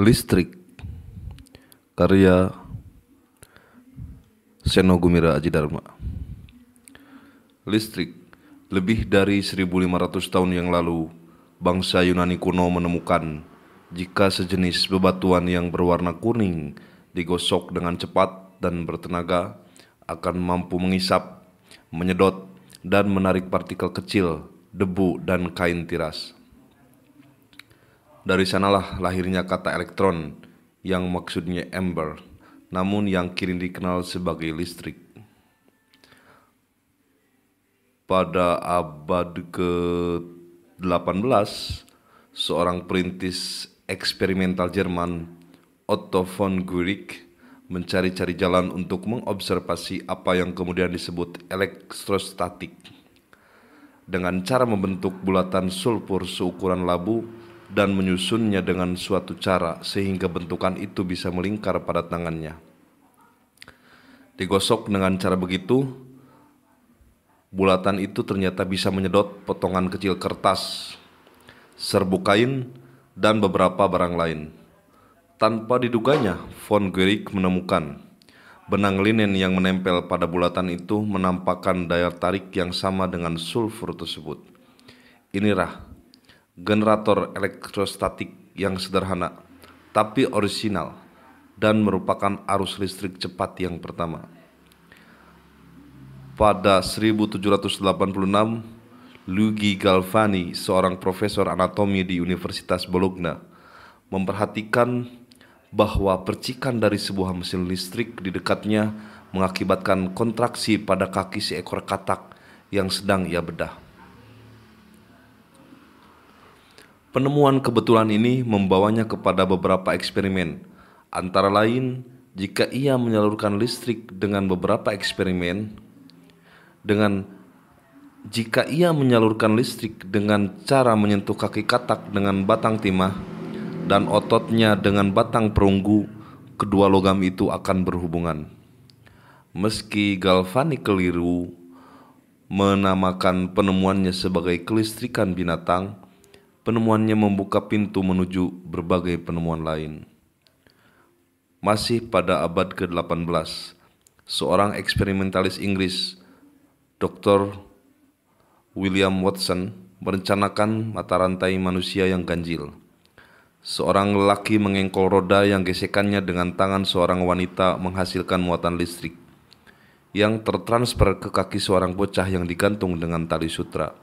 Listrik, karya Seno Gumira Aji Dharma. Listrik, lebih dari 1500 tahun yang lalu, bangsa Yunani kuno menemukan jika sejenis bebatuan yang berwarna kuning digosok dengan cepat dan bertenaga akan mampu mengisap, menyedot, dan menarik partikel kecil, debu, dan kain tiras. Dari sanalah lahirnya kata elektron yang maksudnya ember, namun yang kini dikenal sebagai listrik. Pada abad ke-18, seorang perintis eksperimental Jerman, Otto von Guericke, mencari-cari jalan untuk mengobservasi apa yang kemudian disebut elektrostatik. Dengan cara membentuk bulatan sulfur seukuran labu dan menyusunnya dengan suatu cara sehingga bentukan itu bisa melingkar pada tangannya. Digosok dengan cara begitu, bulatan itu ternyata bisa menyedot potongan kecil kertas, serbuk kain, dan beberapa barang lain. Tanpa diduganya, von Guericke menemukan benang linen yang menempel pada bulatan itu menampakkan daya tarik yang sama dengan sulfur tersebut. Inilah generator elektrostatik yang sederhana, tapi orisinal, dan merupakan arus listrik cepat yang pertama. Pada 1786, Luigi Galvani, seorang profesor anatomi di Universitas Bologna, memperhatikan bahwa percikan dari sebuah mesin listrik di dekatnya mengakibatkan kontraksi pada kaki seekor katak yang sedang ia bedah. Penemuan kebetulan ini membawanya kepada beberapa eksperimen, antara lain jika ia menyalurkan listrik dengan cara menyentuh kaki katak dengan batang timah dan ototnya dengan batang perunggu, kedua logam itu akan berhubungan. Meski Galvani keliru menamakan penemuannya sebagai kelistrikan binatang, penemuannya membuka pintu menuju berbagai penemuan lain. Masih pada abad ke-18, seorang eksperimentalis Inggris, Dr. William Watson, merencanakan mata rantai manusia yang ganjil. Seorang lelaki mengengkol roda yang gesekannya dengan tangan seorang wanita menghasilkan muatan listrik yang tertransfer ke kaki seorang bocah yang digantung dengan tali sutra.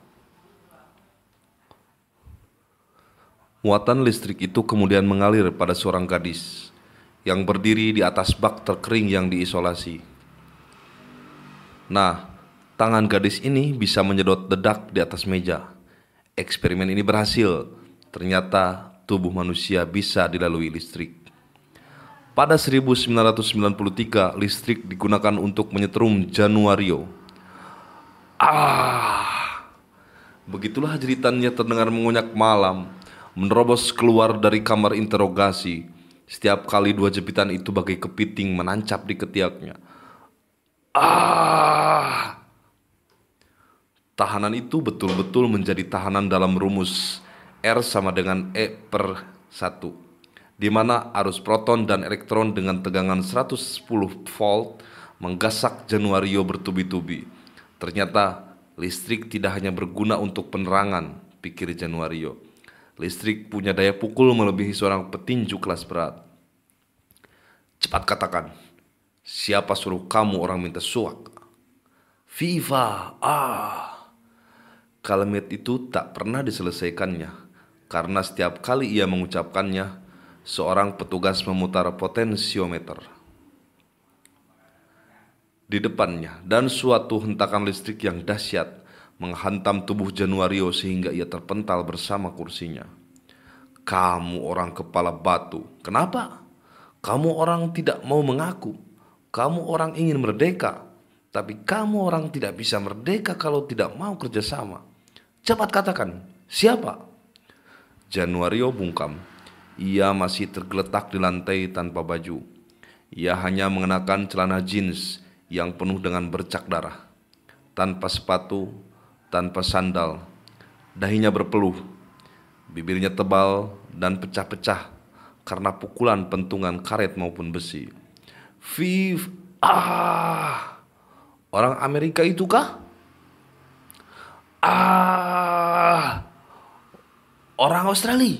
Muatan listrik itu kemudian mengalir pada seorang gadis yang berdiri di atas bak terkering yang diisolasi. Nah, tangan gadis ini bisa menyedot dedak di atas meja. Eksperimen ini berhasil. Ternyata tubuh manusia bisa dilalui listrik. Pada 1993, listrik digunakan untuk menyetrum Januario. Begitulah jeritannya terdengar mengonyak malam, menerobos keluar dari kamar interogasi. Setiap kali dua jepitan itu bagai kepiting menancap di ketiaknya. Tahanan itu betul-betul menjadi tahanan dalam rumus R sama dengan E/1, di mana arus proton dan elektron dengan tegangan 110 volt menggasak Januario bertubi-tubi. Ternyata listrik tidak hanya berguna untuk penerangan, pikir Januario. Listrik punya daya pukul melebihi seorang petinju kelas berat. Cepat katakan, siapa suruh kamu orang minta suak? Viva! Kalimat itu tak pernah diselesaikannya, karena setiap kali ia mengucapkannya, seorang petugas memutar potensiometer di depannya dan suatu hentakan listrik yang dahsyat menghantam tubuh Januario sehingga ia terpental bersama kursinya. Kamu orang kepala batu, kenapa? Kamu orang tidak mau mengaku. Kamu orang ingin merdeka, tapi kamu orang tidak bisa merdeka kalau tidak mau kerjasama. Cepat katakan, siapa? Januario bungkam. Ia masih tergeletak di lantai tanpa baju. Ia hanya mengenakan celana jeans yang penuh dengan bercak darah, tanpa sepatu, tanpa sandal. Dahinya berpeluh, bibirnya tebal dan pecah-pecah karena pukulan pentungan karet maupun besi. Viv, orang Amerika itu kah? Orang Australia,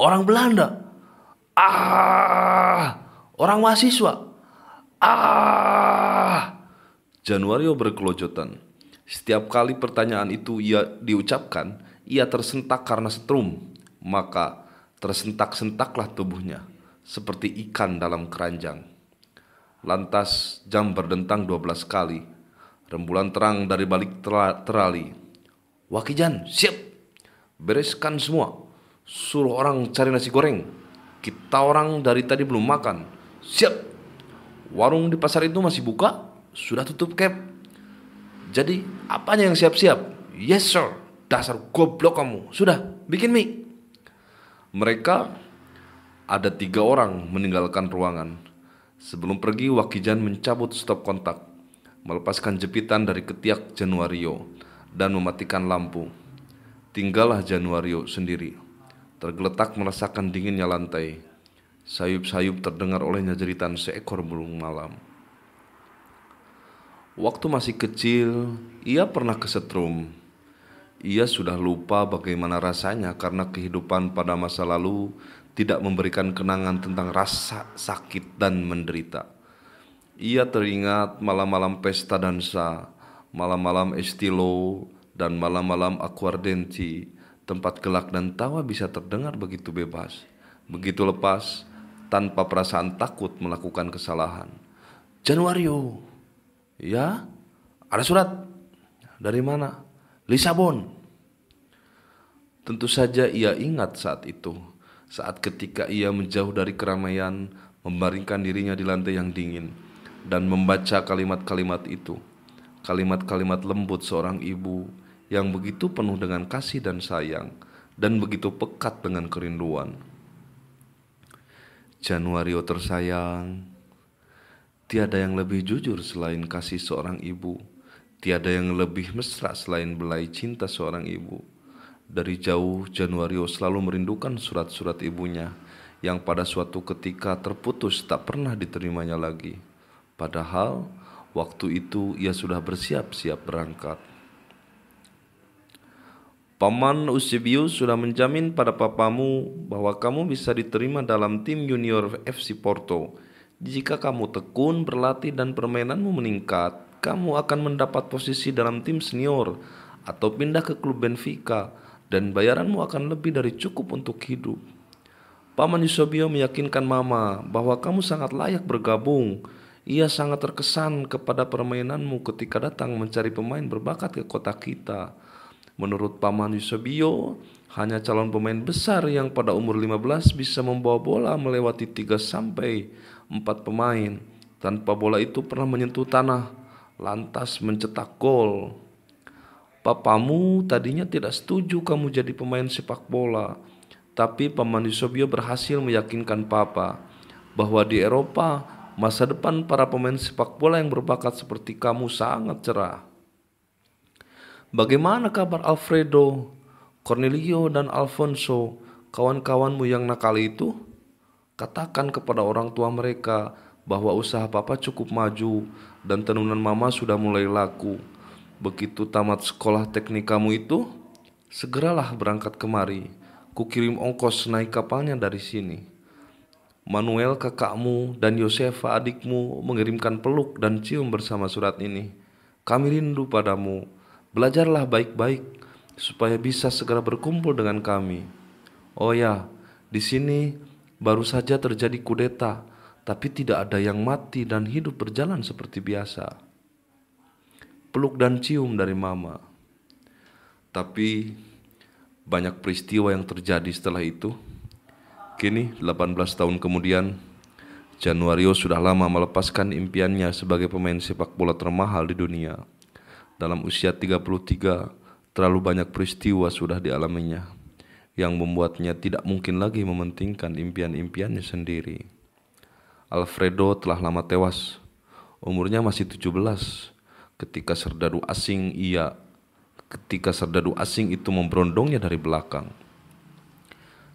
orang Belanda, orang mahasiswa. Januario berkelojotan. Setiap kali pertanyaan itu ia diucapkan, ia tersentak karena setrum. Maka tersentak-sentaklah tubuhnya, seperti ikan dalam keranjang. Lantas jam berdentang 12 kali. Rembulan terang dari balik terali. Wakijan, siap! Bereskan semua. Suruh orang cari nasi goreng. Kita orang dari tadi belum makan. Siap! Warung di pasar itu masih buka? Sudah tutup, Cap. Jadi apanya yang siap-siap? Yes sir. Dasar goblok kamu. Sudah, bikin mie. Mereka ada 3 orang meninggalkan ruangan. Sebelum pergi, Wakijan mencabut stop kontak, melepaskan jepitan dari ketiak Januario, dan mematikan lampu. Tinggallah Januario sendiri, tergeletak merasakan dinginnya lantai. Sayup-sayup terdengar olehnya jeritan seekor burung malam. Waktu masih kecil, ia pernah kesetrum. Ia sudah lupa bagaimana rasanya karena kehidupan pada masa lalu tidak memberikan kenangan tentang rasa sakit dan menderita. Ia teringat malam-malam pesta dansa, malam-malam estilo, dan malam-malam aquardenti, tempat gelak dan tawa bisa terdengar begitu bebas, begitu lepas, tanpa perasaan takut melakukan kesalahan. Januario, ya, ada surat. Dari mana? Lisabon. Tentu saja ia ingat saat itu, saat ketika ia menjauh dari keramaian, membaringkan dirinya di lantai yang dingin, dan membaca kalimat-kalimat itu, kalimat-kalimat lembut seorang ibu yang begitu penuh dengan kasih dan sayang, dan begitu pekat dengan kerinduan. Januario tersayang, tiada yang lebih jujur selain kasih seorang ibu, tiada yang lebih mesra selain belai cinta seorang ibu. Dari jauh Januario selalu merindukan surat-surat ibunya yang pada suatu ketika terputus tak pernah diterimanya lagi. Padahal waktu itu ia sudah bersiap-siap berangkat. Paman Eusebio sudah menjamin pada papamu bahwa kamu bisa diterima dalam tim junior FC Porto. Jika kamu tekun berlatih dan permainanmu meningkat, kamu akan mendapat posisi dalam tim senior atau pindah ke klub Benfica, dan bayaranmu akan lebih dari cukup untuk hidup. Paman Eusebio meyakinkan mama bahwa kamu sangat layak bergabung. Ia sangat terkesan kepada permainanmu ketika datang mencari pemain berbakat ke kota kita. Menurut Paman Eusebio, hanya calon pemain besar yang pada umur 15 bisa membawa bola melewati 3 sampai 4 pemain tanpa bola itu pernah menyentuh tanah, lantas mencetak gol. Papamu tadinya tidak setuju kamu jadi pemain sepak bola, tapi Paman Eusebio berhasil meyakinkan papa bahwa di Eropa masa depan para pemain sepak bola yang berbakat seperti kamu sangat cerah. Bagaimana kabar Alfredo, Cornelio, dan Alfonso, kawan-kawanmu yang nakal itu? Katakan kepada orang tua mereka bahwa usaha papa cukup maju dan tenunan mama sudah mulai laku. Begitu tamat sekolah teknik kamu itu, segeralah berangkat kemari. Kukirim ongkos naik kapalnya dari sini. Manuel kakakmu dan Yosefa adikmu mengirimkan peluk dan cium bersama surat ini. Kami rindu padamu. Belajarlah baik-baik supaya bisa segera berkumpul dengan kami. Oh ya, di sini baru saja terjadi kudeta, tapi tidak ada yang mati dan hidup berjalan seperti biasa. Peluk dan cium dari mama. Tapi banyak peristiwa yang terjadi setelah itu. Kini 18 tahun kemudian, Januario sudah lama melepaskan impiannya sebagai pemain sepak bola termahal di dunia. Dalam usia 33, terlalu banyak peristiwa sudah dialaminya yang membuatnya tidak mungkin lagi mementingkan impian-impiannya sendiri. Alfredo telah lama tewas, umurnya masih 17 ketika serdadu asing itu memberondongnya dari belakang.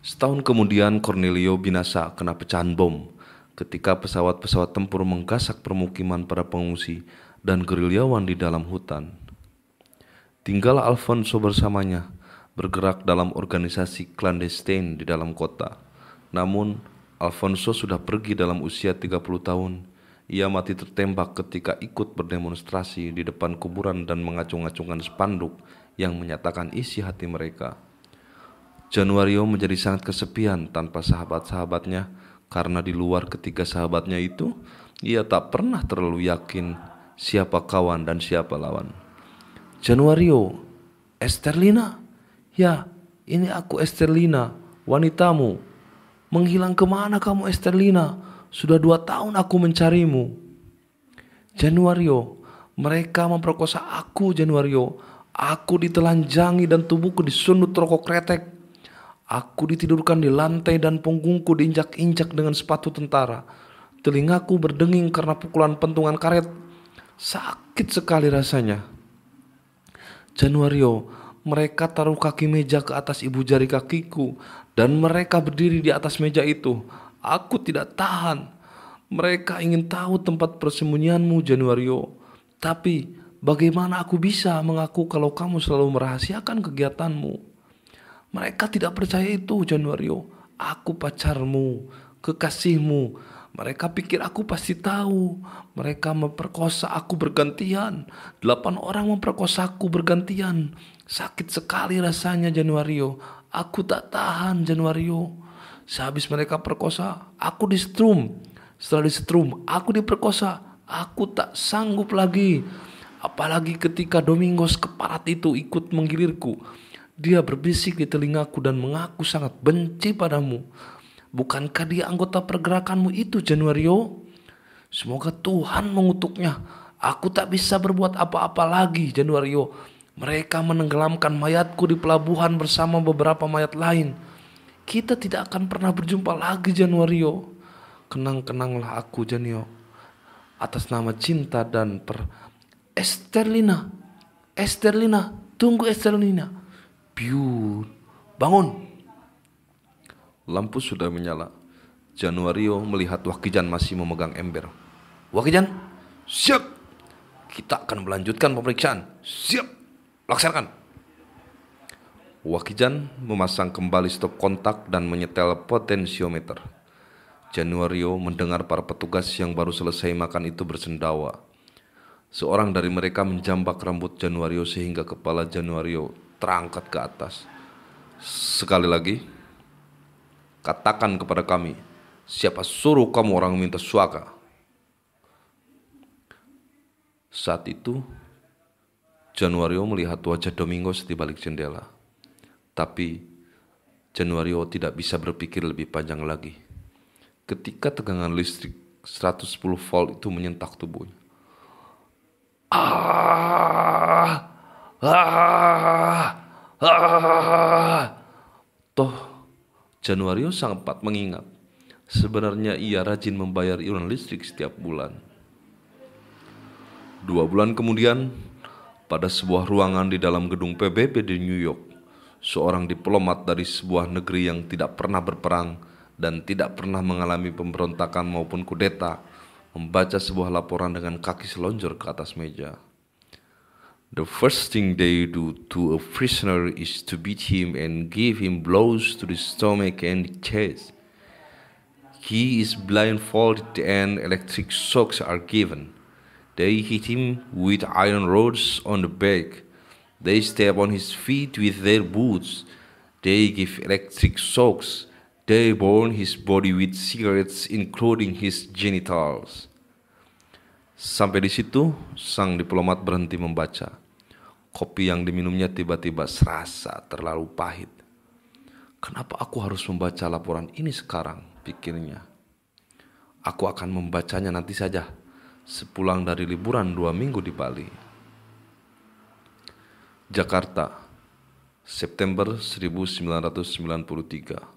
Setahun kemudian Cornelio binasa kena pecahan bom ketika pesawat-pesawat tempur menggasak permukiman para pengungsi dan gerilyawan di dalam hutan. Tinggal Alfonso bersamanya, bergerak dalam organisasi clandestine di dalam kota. Namun, Alfonso sudah pergi dalam usia 30 tahun. Ia mati tertembak ketika ikut berdemonstrasi di depan kuburan dan mengacung-acungkan spanduk yang menyatakan isi hati mereka. Januario menjadi sangat kesepian tanpa sahabat-sahabatnya karena di luar ketiga sahabatnya itu, ia tak pernah terlalu yakin siapa kawan dan siapa lawan. Januario, Esterlina? Ya, ini aku Esterlina, wanitamu. Menghilang kemana kamu Esterlina? Sudah 2 tahun aku mencarimu. Januario, mereka memperkosa aku Januario. Aku ditelanjangi dan tubuhku disundut rokok kretek. Aku ditidurkan di lantai dan punggungku diinjak-injak dengan sepatu tentara. Telingaku berdenging karena pukulan pentungan karet. Sakit sekali rasanya. Januario, mereka taruh kaki meja ke atas ibu jari kakiku dan mereka berdiri di atas meja itu. Aku tidak tahan. Mereka ingin tahu tempat persembunyianmu Januario. Tapi bagaimana aku bisa mengaku kalau kamu selalu merahasiakan kegiatanmu? Mereka tidak percaya itu Januario. Aku pacarmu, kekasihmu. Mereka pikir aku pasti tahu. Mereka memperkosa aku bergantian. 8 orang memperkosa aku bergantian. Sakit sekali rasanya Januario. Aku tak tahan Januario. Sehabis mereka perkosa, aku disetrum. Setelah disetrum, aku diperkosa. Aku tak sanggup lagi. Apalagi ketika Domingos keparat itu ikut menggilirku. Dia berbisik di telingaku dan mengaku sangat benci padamu. Bukankah dia anggota pergerakanmu itu Januario? Semoga Tuhan mengutuknya. Aku tak bisa berbuat apa-apa lagi Januario. Mereka menenggelamkan mayatku di pelabuhan bersama beberapa mayat lain. Kita tidak akan pernah berjumpa lagi Januario. Kenang-kenanglah aku Januario. Atas nama cinta dan Esterlina. Esterlina, tunggu Esterlina. Piu, bangun. Lampu sudah menyala. Januario melihat Wakijan masih memegang ember. Wakijan, siap. Kita akan melanjutkan pemeriksaan. Siap, laksanakan. Wakijan memasang kembali stop kontak dan menyetel potensiometer. Januario mendengar para petugas yang baru selesai makan itu bersendawa. Seorang dari mereka menjambak rambut Januario sehingga kepala Januario terangkat ke atas. Sekali lagi, katakan kepada kami, siapa suruh kamu orang minta suaka? Saat itu, Januario melihat wajah Domingos di balik jendela. Tapi, Januario tidak bisa berpikir lebih panjang lagi. Ketika tegangan listrik 110 volt itu menyentak tubuhnya. Toh, Januario sempat mengingat, sebenarnya ia rajin membayar iuran listrik setiap bulan. 2 bulan kemudian, pada sebuah ruangan di dalam gedung PBB di New York, seorang diplomat dari sebuah negeri yang tidak pernah berperang dan tidak pernah mengalami pemberontakan maupun kudeta, membaca sebuah laporan dengan kaki selonjor ke atas meja. The first thing they do to a prisoner is to beat him and give him blows to the stomach and the chest. He is blindfolded and electric shocks are given. They hit him with iron rods on the back. They step on his feet with their boots. They give electric shocks. They burn his body with cigarettes including his genitals. Sampai di situ, sang diplomat berhenti membaca. Kopi yang diminumnya tiba-tiba serasa terlalu pahit. Kenapa aku harus membaca laporan ini sekarang, pikirnya. Aku akan membacanya nanti saja, sepulang dari liburan 2 minggu di Bali. Jakarta, September 1993.